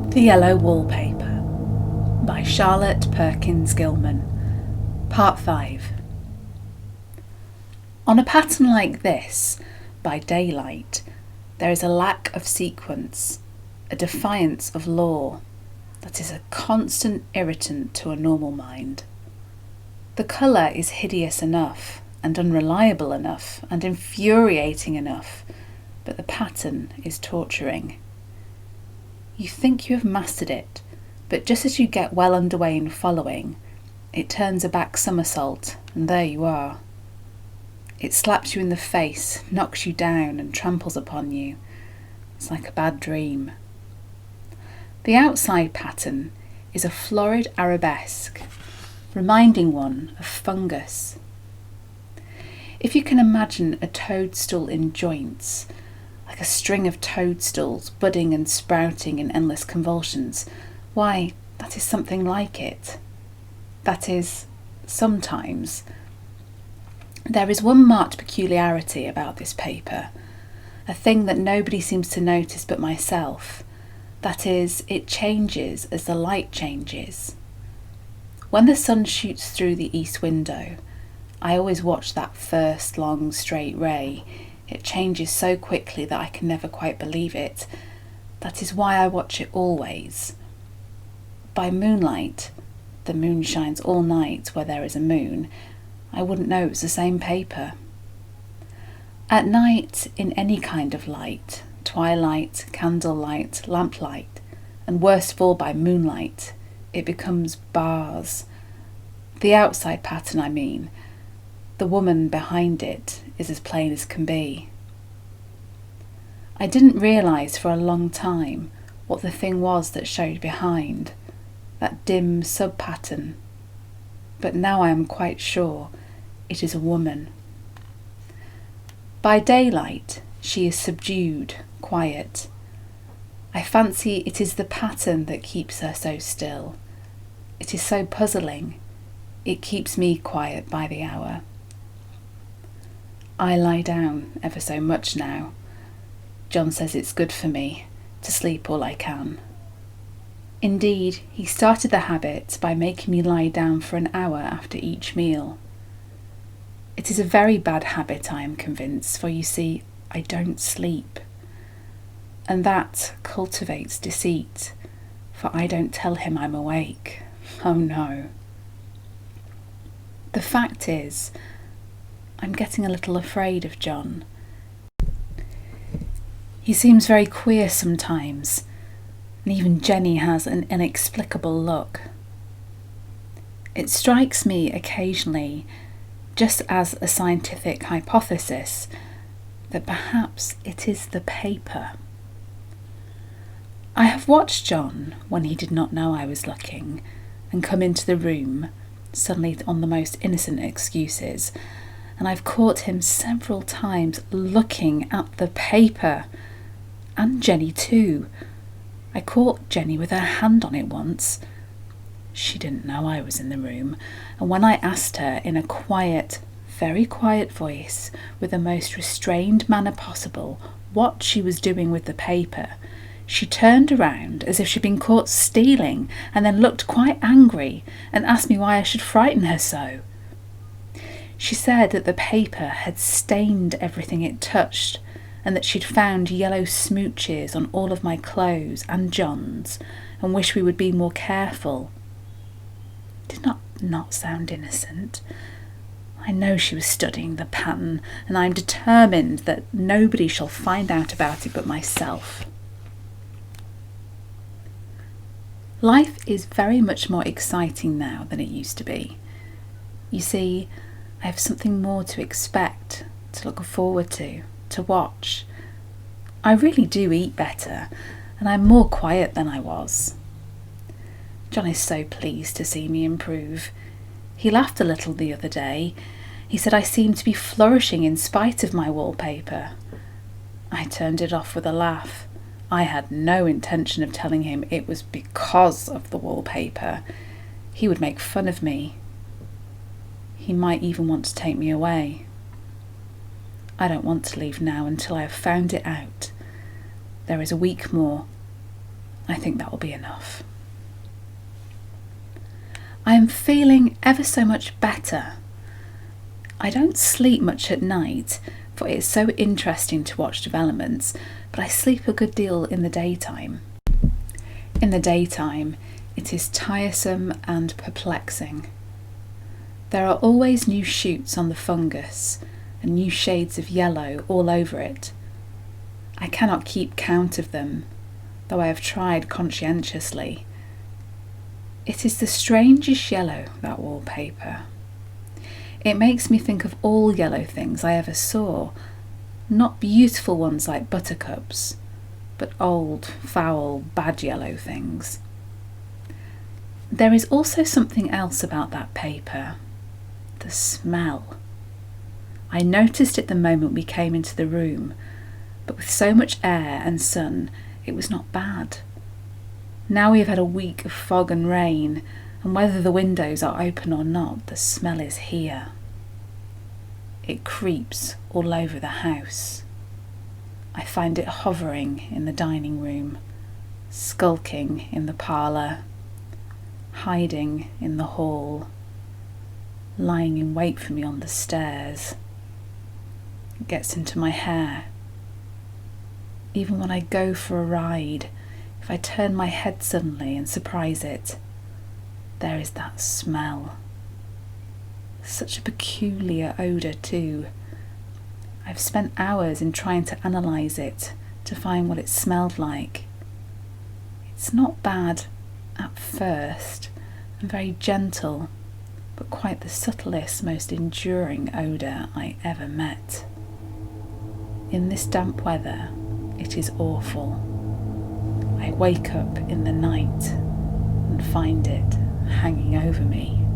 The Yellow Wallpaper by Charlotte Perkins Gilman. Part 5. On a pattern like this, by daylight, there is a lack of sequence, a defiance of law that is a constant irritant to a normal mind. The colour is hideous enough, and unreliable enough, and infuriating enough, but the pattern is torturing. You think you have mastered it, but just as you get well underway in following, it turns a back somersault, and there you are. It slaps you in the face, knocks you down, and tramples upon you. It's like a bad dream. The outside pattern is a florid arabesque, reminding one of fungus. If you can imagine a toadstool in joints, like a string of toadstools budding and sprouting in endless convulsions, why, that is something like it. That is, sometimes. There is one marked peculiarity about this paper, a thing that nobody seems to notice but myself. That is, it changes as the light changes. When the sun shoots through the east window, I always watch that first long straight ray. It changes so quickly that I can never quite believe it. That is why I watch it always. By moonlight, the moon shines all night where there is a moon, I wouldn't know it was the same paper. At night, in any kind of light, twilight, candlelight, lamplight, and worst of all by moonlight, it becomes bars. The outside pattern, I mean. The woman behind it is as plain as can be. I didn't realise for a long time what the thing was that showed behind, that dim sub-pattern, but now I am quite sure it is a woman. By daylight she is subdued, quiet. I fancy it is the pattern that keeps her so still. It is so puzzling. It keeps me quiet by the hour. I lie down ever so much now. John says it's good for me to sleep all I can. Indeed, he started the habit by making me lie down for an hour after each meal. It is a very bad habit, I am convinced, for you see, I don't sleep. And that cultivates deceit, for I don't tell him I'm awake. Oh no. The fact is, I'm getting a little afraid of John. He seems very queer sometimes, and even Jenny has an inexplicable look. It strikes me occasionally, just as a scientific hypothesis, that perhaps it is the paper. I have watched John when he did not know I was looking, and come into the room, suddenly on the most innocent excuses, and I've caught him several times looking at the paper. And Jenny too. I caught Jenny with her hand on it once. She didn't know I was in the room, and when I asked her in a quiet, very quiet voice, with the most restrained manner possible, what she was doing with the paper, she turned around as if she'd been caught stealing, and then looked quite angry and asked me why I should frighten her so. She said that the paper had stained everything it touched, and that she'd found yellow smooches on all of my clothes and John's, and wished we would be more careful. Did not sound innocent. I know she was studying the pattern, and I am determined that nobody shall find out about it but myself. Life is very much more exciting now than it used to be. You see, I have something more to expect, to look forward to watch. I really do eat better, and I'm more quiet than I was. John is so pleased to see me improve. He laughed a little the other day. He said I seemed to be flourishing in spite of my wallpaper. I turned it off with a laugh. I had no intention of telling him it was because of the wallpaper. He would make fun of me. He might even want to take me away. I don't want to leave now until I have found it out. There is a week more. I think that will be enough. I am feeling ever so much better. I don't sleep much at night, for it's so interesting to watch developments, but I sleep a good deal in the daytime. In the daytime, it is tiresome and perplexing. There are always new shoots on the fungus and new shades of yellow all over it. I cannot keep count of them, though I have tried conscientiously. It is the strangest yellow, that wallpaper. It makes me think of all yellow things I ever saw, not beautiful ones like buttercups, but old, foul, bad yellow things. There is also something else about that paper. The smell. I noticed it the moment we came into the room, but with so much air and sun, it was not bad. Now we have had a week of fog and rain, and whether the windows are open or not, the smell is here. It creeps all over the house. I find it hovering in the dining room, skulking in the parlour, hiding in the hall, lying in wait for me on the stairs. It gets into my hair. Even when I go for a ride, if I turn my head suddenly and surprise it, there is that smell. Such a peculiar odour too. I've spent hours in trying to analyse it, to find what it smelled like. It's not bad at first, and very gentle, but quite the subtlest, most enduring odour I ever met. In this damp weather, it is awful. I wake up in the night and find it hanging over me.